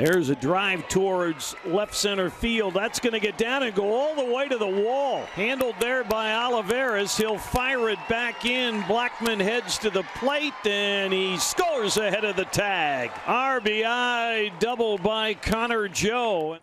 There's a drive towards left center field. That's going to get down and go all the way to the wall. Handled there by Olivares. He'll fire it back in. Blackman heads to the plate, and he scores ahead of the tag. RBI double by Connor Joe.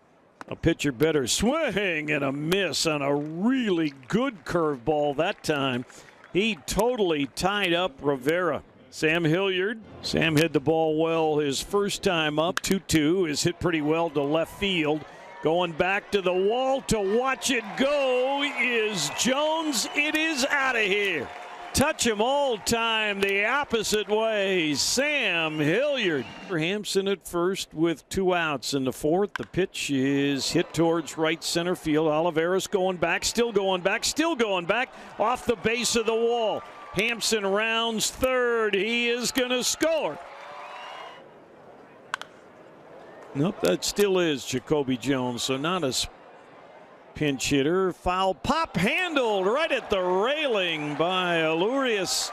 A pitcher better swing and a miss on a really good curveball that time. He totally tied up Rivera. Sam Hilliard. Sam hit the ball well his first time up. 2-2 is hit pretty well to left field. Going back to the wall to watch it go is Jones. It is out of here. Touch him all time the opposite way. Sam Hilliard. Hampson at first with 2 outs in the 4th. The pitch is hit towards right center field. Olivares going back, still going back, still going back off the base of the wall. Hampson rounds third. He is going to score. Nope, that still is Jacoby Jones, so not a pinch hitter. Foul pop handled right at the railing by Alurius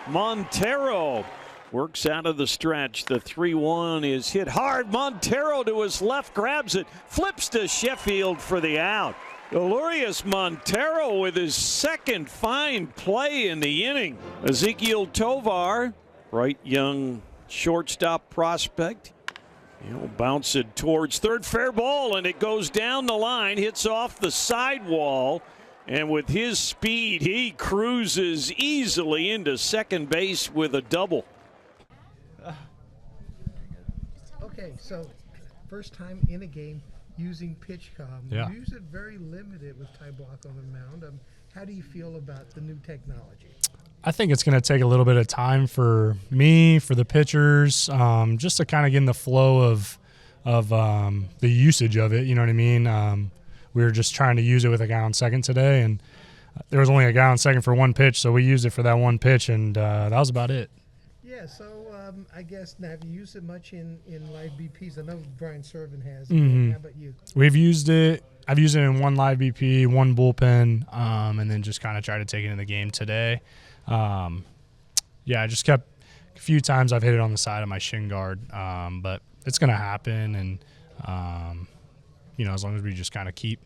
Montero. Works out of the stretch. The 3-1 is hit hard. Montero to his left, grabs it, flips to Sheffield for the out. Alurius Montero with his second fine play in the inning. Ezekiel Tovar, bright young shortstop prospect. He'll bounce it towards third, fair ball, and it goes down the line, hits off the sidewall, and with his speed, he cruises easily into second base with a double. Okay, so first time in a game using PitchCom. Yeah. You use it very limited with Ty Blach on the mound. How do you feel about the new technology? I think it's going to take a little bit of time for me, for the pitchers, just to kind of get in the flow of the usage of it. You know what I mean? We were just trying to use it with a guy on second today, and there was only a guy on second for one pitch, so we used it for that one pitch, and that was about it. Yeah, so I guess now have you used it much in live BPs? I know Brian Servin has. Mm-hmm. How about you? We've used it. I've used it in one live BP, one bullpen, and then just kind of tried to take it in the game today. Yeah, I just kept a few times I've hit it on the side of my shin guard, but it's going to happen, and you know, as long as we just kind of keep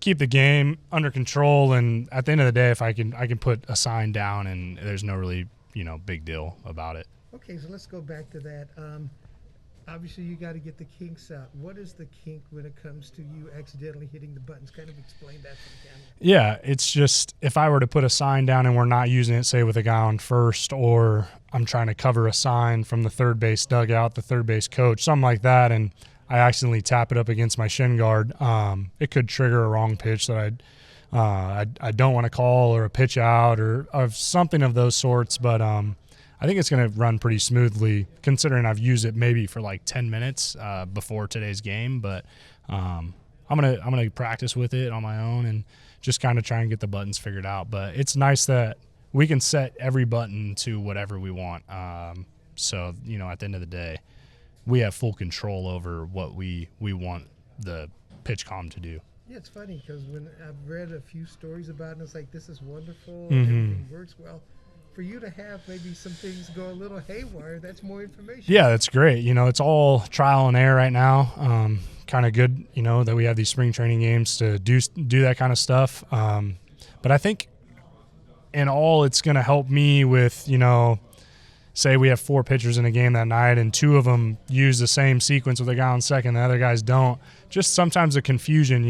the game under control, and at the end of the day, if I can put a sign down, and there's no really big deal about it. Okay, so let's go back to that. Obviously, you got to get the kinks out. What is the kink when it comes to you accidentally hitting the buttons? Kind of explain that to the camera. Yeah, it's just if I were to put a sign down and we're not using it, say with a guy on first, or I'm trying to cover a sign from the third base dugout, the third base coach, something like that, and I accidentally tap it up against my shin guard, it could trigger a wrong pitch that I don't want to call, or a pitch out, or something of those sorts. But I think it's going to run pretty smoothly, considering I've used it maybe for like 10 minutes before today's game. But I'm gonna practice with it on my own and just kind of try and get the buttons figured out. But it's nice that we can set every button to whatever we want. So at the end of the day, we have full control over what we want the PitchCom to do. Yeah, it's funny because when I've read a few stories about it, it's like, this is wonderful, Mm-hmm. everything works well. For you to have maybe some things go a little haywire, that's more information. Yeah, that's great. It's all trial and error right now. Kind of good, that we have these spring training games to do that kind of stuff. But I think in all, it's going to help me with, say we have 4 pitchers in a game that night and 2 of them use the same sequence with a guy on second, the other guys don't. Just sometimes the confusion,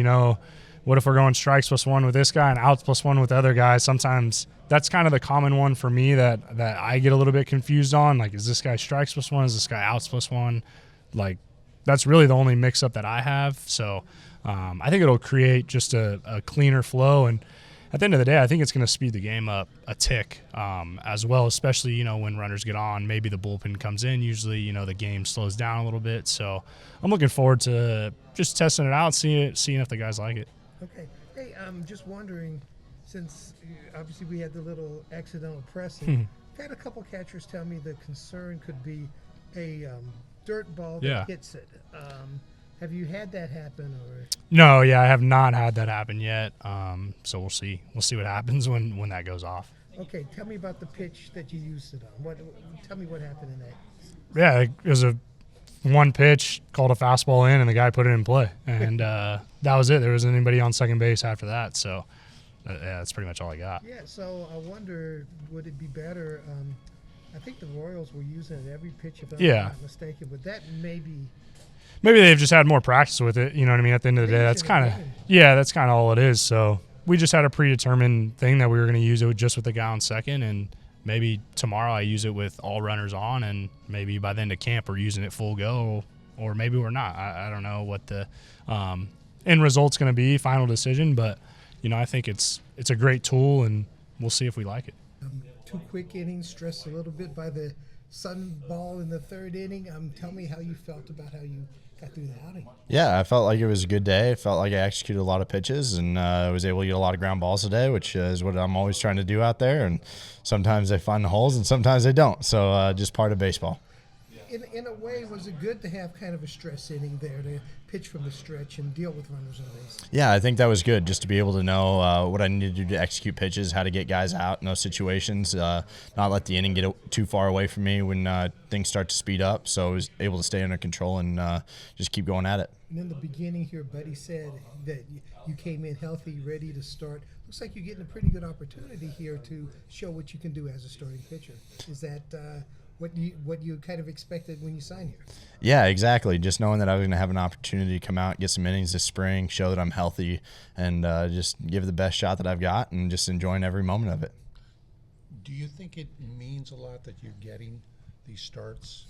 what if we're going strikes +1 with this guy and outs +1 with the other guy? Sometimes that's kind of the common one for me that I get a little bit confused on. Like, is this guy strikes +1? Is this guy outs +1? Like, that's really the only mix-up that I have. So I think it'll create just a cleaner flow. And at the end of the day, I think it's going to speed the game up a tick as well, especially, when runners get on. Maybe the bullpen comes in. Usually, the game slows down a little bit. So I'm looking forward to just testing it out, seeing if the guys like it. Okay. Hey, I'm just wondering, since obviously we had the little accidental pressing, I've had a couple catchers tell me the concern could be a dirt ball that hits it. Have you had that happen? Or? No, I have not had that happen yet. So we'll see. We'll see what happens when that goes off. Okay, tell me about the pitch that you used it on. Tell me what happened in that. Yeah, it was a one pitch, called a fastball in, and the guy put it in play. And that was it. There wasn't anybody on second base after that. So, yeah, that's pretty much all I got. Yeah, so I wonder, would it be better? I think the Royals were using it every pitch, if I'm not mistaken. Would that maybe they've just had more practice with it. You know what I mean? At the end of the day, that's kind of all it is. So we just had a predetermined thing that we were going to use it just with the guy on second, and maybe tomorrow I use it with all runners on, and maybe by the end of camp we're using it full go, or maybe we're not. I don't know what the end result's going to be, final decision, but I think it's a great tool, and we'll see if we like it. 2 quick innings, stressed a little bit by the sun ball in the 3rd inning. Tell me how you felt about how you got through the outing. Yeah, I felt like it was a good day. I felt like I executed a lot of pitches, and I was able to get a lot of ground balls today, which is what I'm always trying to do out there. And sometimes they find the holes, and sometimes they don't. So just part of baseball. In a way, was it good to have kind of a stress inning there to pitch from the stretch and deal with runners on base? Yeah, I think that was good, just to be able to know what I needed to do to execute pitches, how to get guys out in those situations, not let the inning get too far away from me when things start to speed up. So I was able to stay under control and just keep going at it. And in the beginning here, Buddy said that you came in healthy, ready to start. Looks like you're getting a pretty good opportunity here to show what you can do as a starting pitcher. Is that what you kind of expected when you signed here? Yeah, exactly. Just knowing that I was going to have an opportunity to come out, get some innings this spring, show that I'm healthy, and just give it the best shot that I've got, and just enjoying every moment of it. Do you think it means a lot that you're getting these starts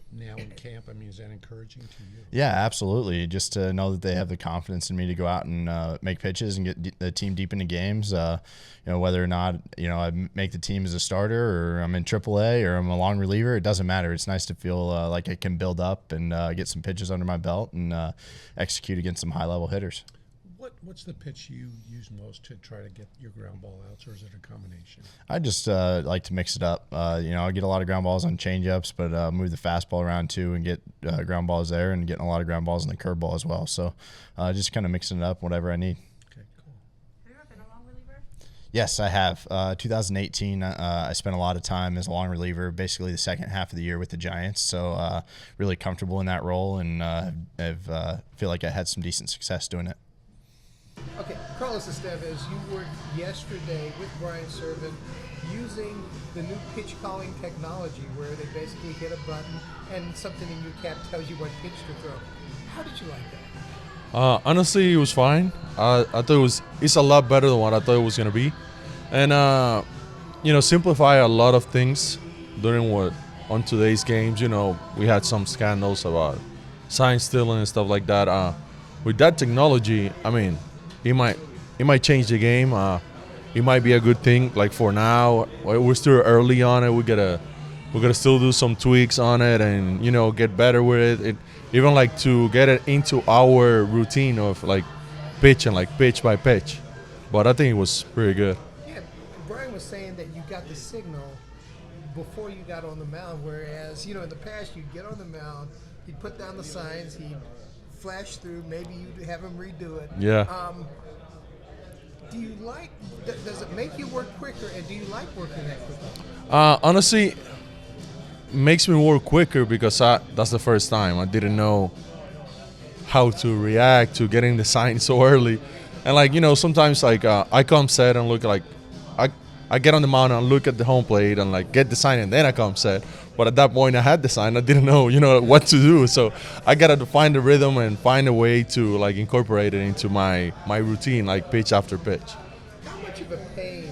now in camp? I mean, is that encouraging to you? Yeah, absolutely. Just to know that they have the confidence in me to go out and make pitches and get the team deep into games. Whether or not I make the team as a starter, or I'm in AAA, or I'm a long reliever, it doesn't matter. It's nice to feel like I can build up and get some pitches under my belt and execute against some high-level hitters. What's the pitch you use most to try to get your ground ball outs, or is it a combination? I just like to mix it up. I get a lot of ground balls on changeups, but move the fastball around too and get ground balls there, and getting a lot of ground balls in the curveball as well. So just kind of mixing it up, whatever I need. Okay, cool. Have you ever been a long reliever? Yes, I have. 2018, I spent a lot of time as a long reliever, basically the second half of the year with the Giants. So really comfortable in that role, and feel like I had some decent success doing it. Okay, Carlos Estevez, you worked yesterday with Brian Servant using the new pitch calling technology where they basically hit a button and something in your cap tells you what pitch to throw. How did you like that? Honestly, it was fine. I thought it's a lot better than what I thought it was going to be. And, simplify a lot of things on today's games. We had some scandals about sign stealing and stuff like that. With that technology, I mean, it might change the game. It might be a good thing. Like for now, we're still early on it. We gotta still do some tweaks on it and get better with it. Even like to get it into our routine of like pitch and like pitch by pitch. But I think it was pretty good. Yeah, Brian was saying that you got the signal before you got on the mound, whereas in the past you'd get on the mound, he'd put down the signs, he'd flash through, maybe you'd have him redo it. Yeah. Do you like? Does it make you work quicker, and do you like working that quickly? Honestly, makes me work quicker because that's the first time I didn't know how to react to getting the sign so early, and sometimes I come set and look like I get on the mound and look at the home plate and like get the sign and then I come set. But at that point I had the sign. I didn't know, what to do. So I gotta find the rhythm and find a way to like incorporate it into my routine, like pitch after pitch. How much of a pain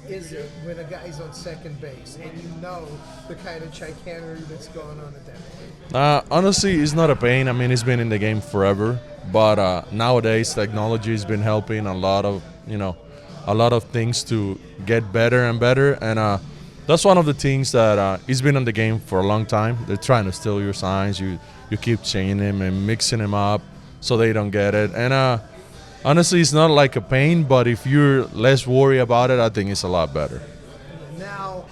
is it when a guy's on second base and you know the kind of chicanery that's going on at that point? Honestly, it's not a pain. I mean, it's been in the game forever. But nowadays technology has been helping a lot of things to get better and better. And that's one of the things that he's been in the game for a long time. They're trying to steal your signs. You keep changing them and mixing them up so they don't get it. And honestly, it's not like a pain, but if you're less worried about it, I think it's a lot better. Now,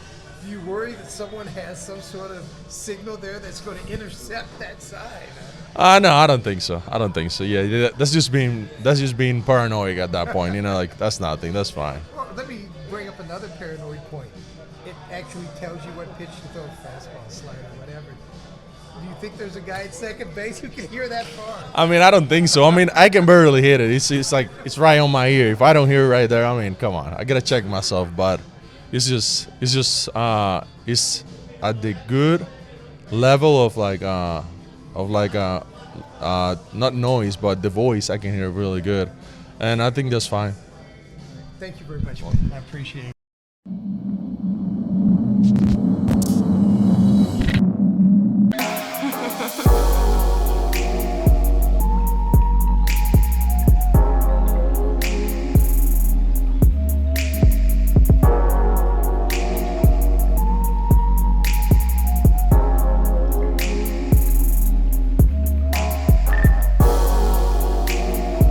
do you worry that someone has some sort of signal there that's going to intercept that side? No, I don't think so. Yeah, that's just being paranoid at that point. That's nothing. That's fine. Well, let me bring up another paranoid point. It actually tells you what pitch to throw, fastball, slider, whatever. Do you think there's a guy at second base who can hear that far? I mean, I don't think so. I mean, I can barely hit it. It's like it's right on my ear. If I don't hear it right there, I mean, come on, I gotta check myself. But it's at the good level of not noise, but the voice I can hear really good, and I think that's fine. Thank you very much. I appreciate it.